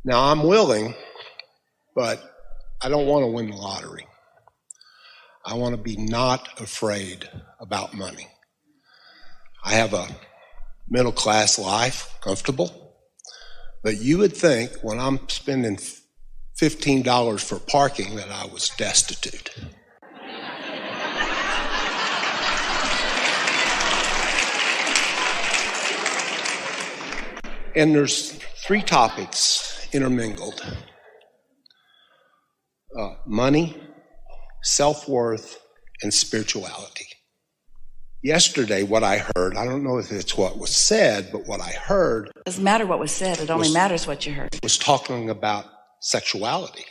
Now, I'm willing, but I don't want to win the lottery. I want to be not afraid about money. I have a middle-class life, comfortable, but you would think when I'm spending $15 for parking that I was destitute. And there's 3 topics intermingled. Money, self-worth, and spirituality. Yesterday, what I heard, I don't know if it's what was said, but what I heard... It doesn't matter what was said, it only matters what you heard. ...was talking about sexuality.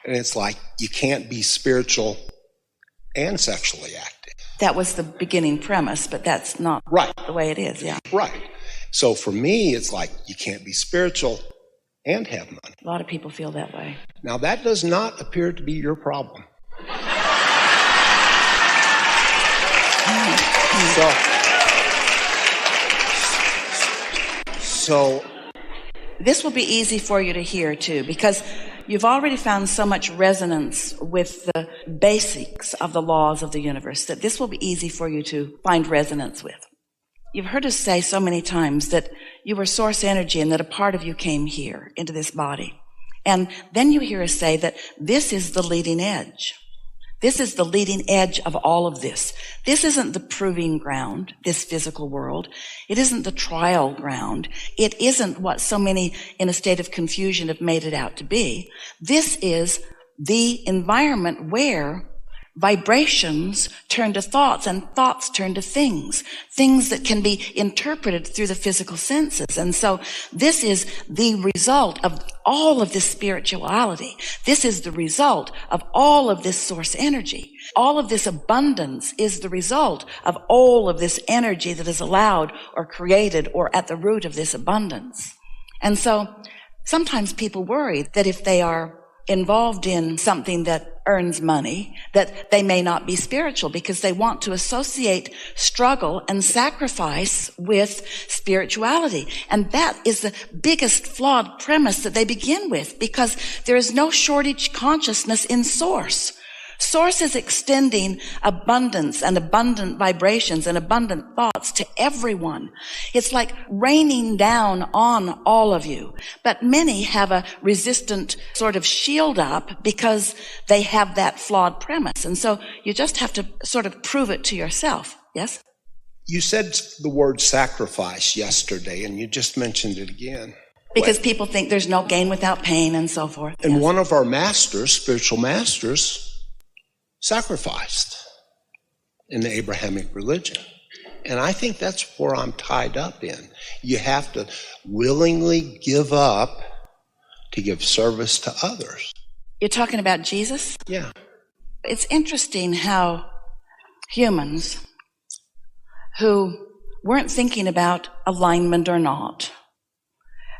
And it's like, you can't be spiritual and sexually active. That was the beginning premise, but that's not the way it is, yeah. Right. So for me, it's like, you can't be spiritual and have money. A lot of people feel that way. Now, that does not appear to be your problem. So this will be easy for you to hear too, because you've already found so much resonance with the basics of the laws of the universe that this will be easy for you to find resonance with. You've heard us say so many times that you were source energy and that a part of you came here into this body. And then you hear us say that this is the leading edge. This is the leading edge of all of this. This isn't the proving ground, this physical world. It isn't the trial ground. It isn't what so many in a state of confusion have made it out to be. This is the environment where vibrations turn to thoughts and thoughts turn to things that can be interpreted through the physical senses. And so this is the result of all of this spirituality. This is the result of all of this source energy. All of this abundance is the result of all of this energy that is allowed or created or at the root of this abundance. And so sometimes people worry that if they are involved in something that earns money, that they may not be spiritual because they want to associate struggle and sacrifice with spirituality. And that is the biggest flawed premise that they begin with, because there is no shortage consciousness in source. Source is extending abundance and abundant vibrations and abundant thoughts to everyone. It's like raining down on all of you. But many have a resistant sort of shield up because they have that flawed premise. And so you just have to sort of prove it to yourself. Yes? You said the word sacrifice yesterday, and you just mentioned it again. Because people think there's no gain without pain and so forth. And yes. One of our masters, spiritual masters, sacrificed in the Abrahamic religion. And I think that's where I'm tied up in. You have to willingly give up to give service to others. You're talking about Jesus? Yeah. It's interesting how humans who weren't thinking about alignment or not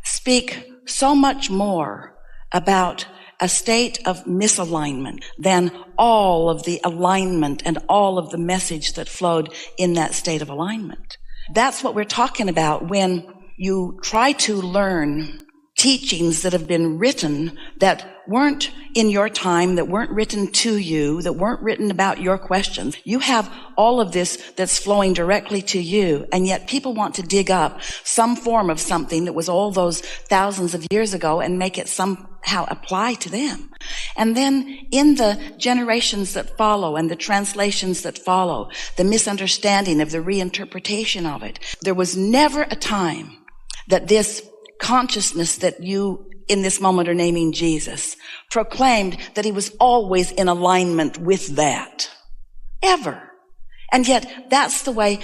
speak so much more about a state of misalignment than all of the alignment and all of the message that flowed in that state of alignment. That's what we're talking about when you try to learn teachings that have been written that weren't in your time, that weren't written to you, that weren't written about your questions. You have all of this that's flowing directly to you, and yet people want to dig up some form of something that was all those thousands of years ago and make it somehow apply to them. And then in the generations that follow and the translations that follow, the misunderstanding of the reinterpretation of it, there was never a time that this consciousness that you in this moment are naming Jesus proclaimed that he was always in alignment with that. Ever. And yet that's the way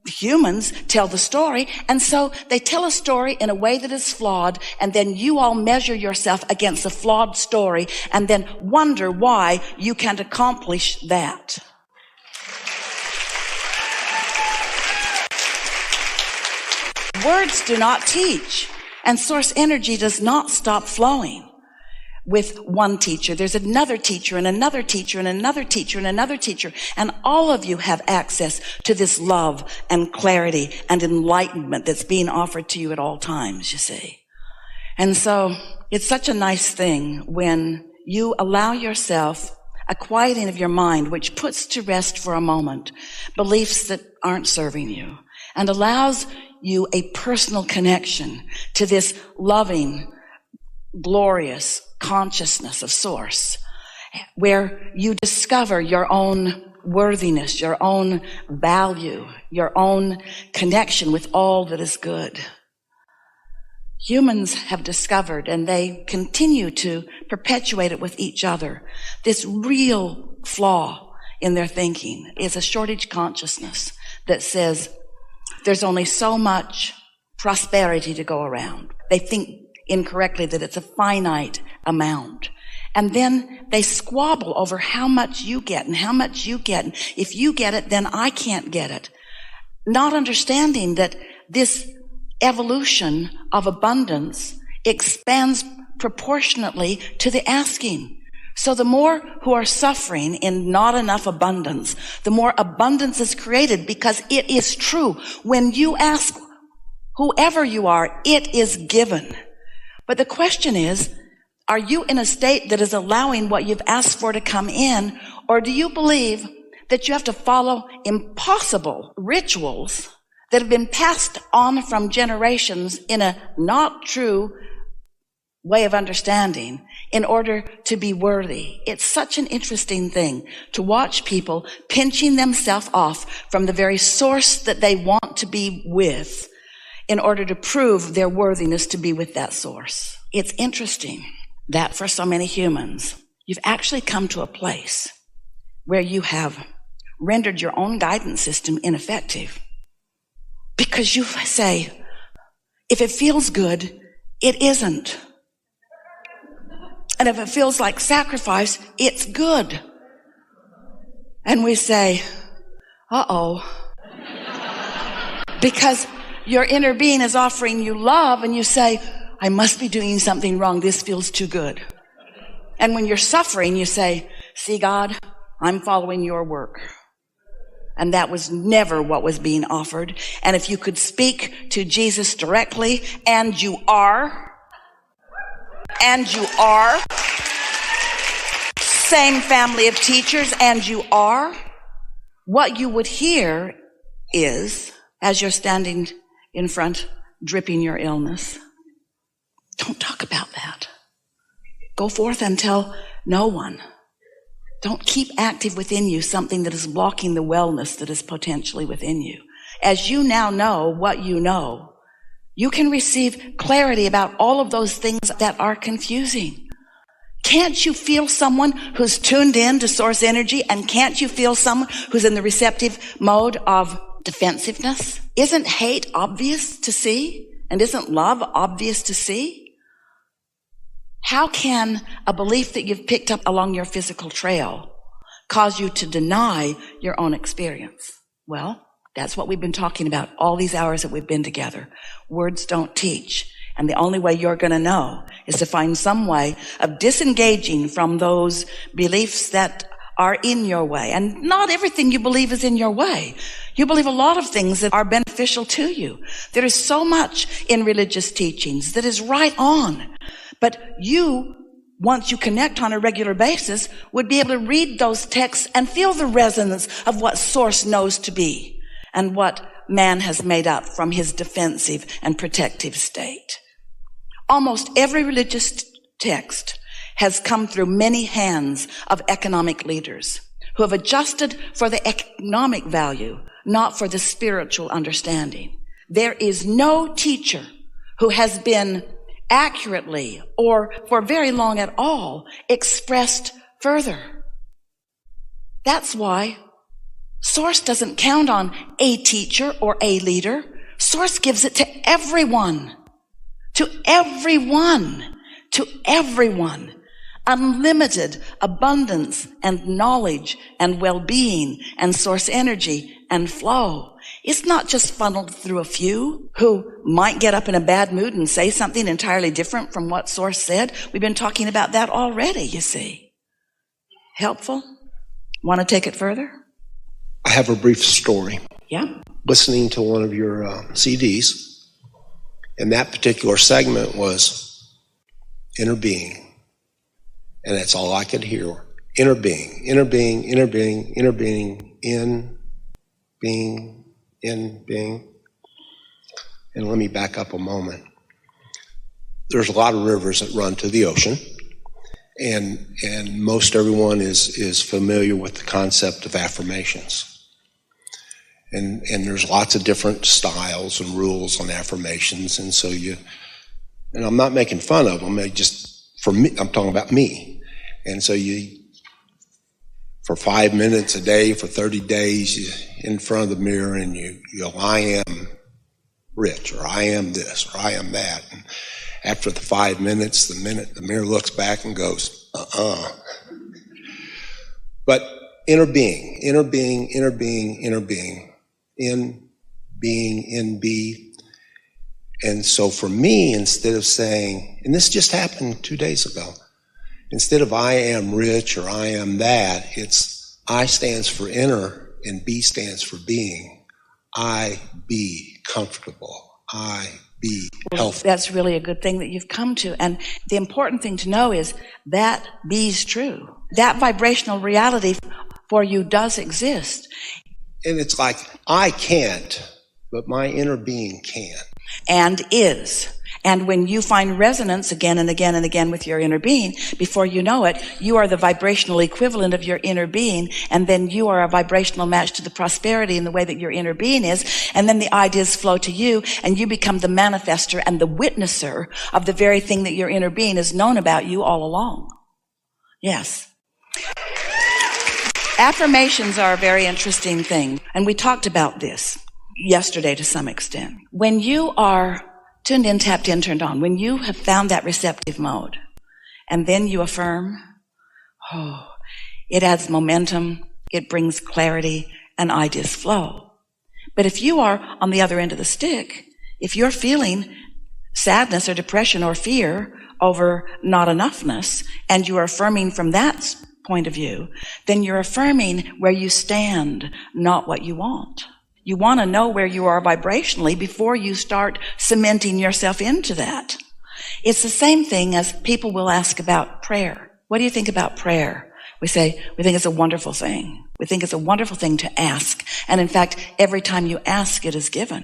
humans tell the story. And so they tell a story in a way that is flawed, and then you all measure yourself against a flawed story and then wonder why you can't accomplish that. Words do not teach. And source energy does not stop flowing with one teacher. There's another teacher and another teacher and another teacher and another teacher. And all of you have access to this love and clarity and enlightenment that's being offered to you at all times, you see. And so It's such a nice thing when you allow yourself a quieting of your mind, which puts to rest for a moment beliefs that aren't serving you and allows you a personal connection to this loving, glorious consciousness of Source, where you discover your own worthiness, your own value, your own connection with all that is good. Humans have discovered, and they continue to perpetuate it with each other, this real flaw in their thinking is a shortage consciousness that says there's only so much prosperity to go around. They think incorrectly that it's a finite amount. And then they squabble over how much you get and how much you get. And if you get it, then I can't get it. Not understanding that this evolution of abundance expands proportionately to the asking. So the more who are suffering in not enough abundance, the more abundance is created, because it is true. When you ask whoever you are, it is given. But the question is, are you in a state that is allowing what you've asked for to come in, or do you believe that you have to follow impossible rituals that have been passed on from generations in a not true way of understanding in order to be worthy? It's such an interesting thing to watch people pinching themselves off from the very source that they want to be with in order to prove their worthiness to be with that source. It's interesting that for so many humans, you've actually come to a place where you have rendered your own guidance system ineffective. Because you say, if it feels good, it isn't. And if it feels like sacrifice, it's good. And we say, uh-oh. Because your inner being is offering you love, and you say, I must be doing something wrong. This feels too good. And when you're suffering, you say, see, God, I'm following your work. And that was never what was being offered. And if you could speak to Jesus directly, and you are, same family of teachers, and you are, what you would hear is, as you're standing in front, dripping your illness, don't talk about that. Go forth and tell no one. Don't keep active within you something that is blocking the wellness that is potentially within you. As you now know what you know, you can receive clarity about all of those things that are confusing. Can't you feel someone who's tuned in to source energy? And can't you feel someone who's in the receptive mode of defensiveness? Isn't hate obvious to see? And isn't love obvious to see? How can a belief that you've picked up along your physical trail cause you to deny your own experience? Well, that's what we've been talking about all these hours that we've been together. Words don't teach. And the only way you're going to know is to find some way of disengaging from those beliefs that are in your way. And not everything you believe is in your way. You believe a lot of things that are beneficial to you. There is so much in religious teachings that is right on. But you, once you connect on a regular basis, would be able to read those texts and feel the resonance of what Source knows to be and what man has made up from his defensive and protective state. Almost every religious text has come through many hands of economic leaders who have adjusted for the economic value, not for the spiritual understanding. There is no teacher who has been accurately or for very long at all expressed further. That's why Source doesn't count on a teacher or a leader. Source gives it to everyone. To everyone. To everyone. Unlimited abundance and knowledge and well-being and source energy and flow. It's not just funneled through a few who might get up in a bad mood and say something entirely different from what Source said. We've been talking about that already, you see. Helpful? Want to take it further? I have a brief story. Yeah. Listening to one of your CDs, and that particular segment was inner being. And that's all I could hear. Inner being, inner being, inner being, inner being, in being, in being. And let me back up a moment. There's a lot of rivers that run to the ocean, and most everyone is familiar with the concept of affirmations. And there's lots of different styles and rules on affirmations, and so and I'm not making fun of them, for me, I'm talking about me. And so for 5 minutes a day, for 30 days, you're in front of the mirror and you go, I am rich, or I am this, or I am that. And after the 5 minutes, the mirror looks back and goes, But inner being, inner being, inner being, inner being, in being, in be. And so for me, instead of saying, and this just happened 2 days ago, instead of I am rich or I am that, it's I stands for inner and B stands for being. I be comfortable. I be healthy. That's really a good thing that you've come to. And the important thing to know is that B's true. That vibrational reality for you does exist. And it's like, I can't, but my inner being can. And is. And when you find resonance again and again and again with your inner being, before you know it, you are the vibrational equivalent of your inner being, and then you are a vibrational match to the prosperity in the way that your inner being is, and then the ideas flow to you, and you become the manifester and the witnesser of the very thing that your inner being has known about you all along. Yes. Affirmations are a very interesting thing, and we talked about this yesterday to some extent. When you are tuned in, tapped in, turned on, when you have found that receptive mode, and then you affirm, it adds momentum, it brings clarity, and ideas flow. But if you are on the other end of the stick, if you're feeling sadness or depression or fear over not enoughness, and you are affirming from that point of view, then you're affirming where you stand, not what you want. You want to know where you are vibrationally before you start cementing yourself into that. It's the same thing as people will ask about prayer. What do you think about prayer? We say, we think it's a wonderful thing. We think it's a wonderful thing to ask. And in fact, every time you ask, it is given.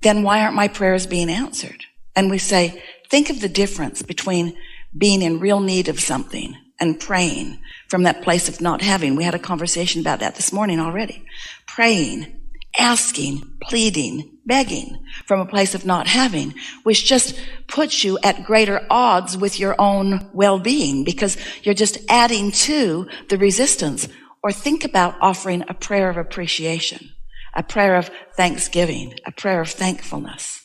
Then why aren't my prayers being answered? And we say, think of the difference between being in real need of something and praying from that place of not having. We had a conversation about that this morning already. Praying, asking, pleading, begging from a place of not having, which just puts you at greater odds with your own well-being because you're just adding to the resistance. Or think about offering a prayer of appreciation, a prayer of thanksgiving, a prayer of thankfulness.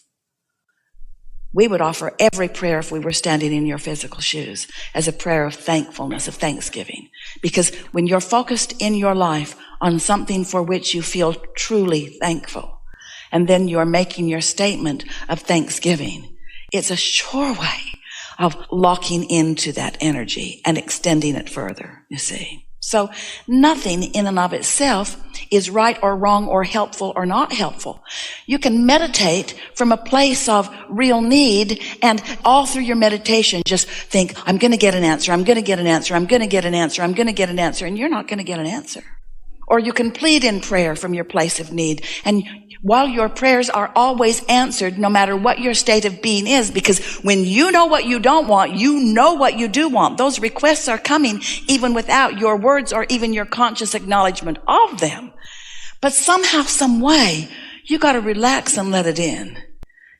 We would offer every prayer if we were standing in your physical shoes as a prayer of thankfulness, of thanksgiving. Because when you're focused in your life on something for which you feel truly thankful, and then you're making your statement of thanksgiving, it's a sure way of locking into that energy and extending it further, you see. So nothing in and of itself is right or wrong or helpful or not helpful. You can meditate from a place of real need, and all through your meditation just think, I'm going to get an answer, I'm going to get an answer, I'm going to get an answer, I'm going to get an answer, and you're not going to get an answer. Or you can plead in prayer from your place of need. And while your prayers are always answered, no matter what your state of being is, because when you know what you don't want, you know what you do want. Those requests are coming even without your words or even your conscious acknowledgement of them. But somehow, some way, you got to relax and let it in.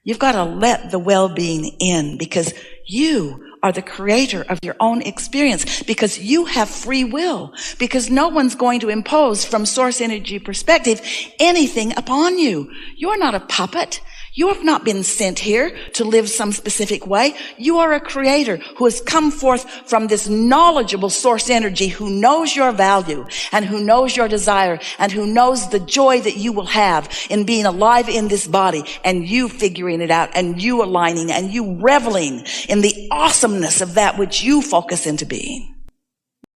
You've got to let the well-being in, because you are the creator of your own experience, because you have free will, because no one's going to impose from source energy perspective anything upon you. You're not a puppet. You have not been sent here to live some specific way. You are a creator who has come forth from this knowledgeable source energy, who knows your value and who knows your desire and who knows the joy that you will have in being alive in this body, and you figuring it out and you aligning and you reveling in the awesomeness of that which you focus into being.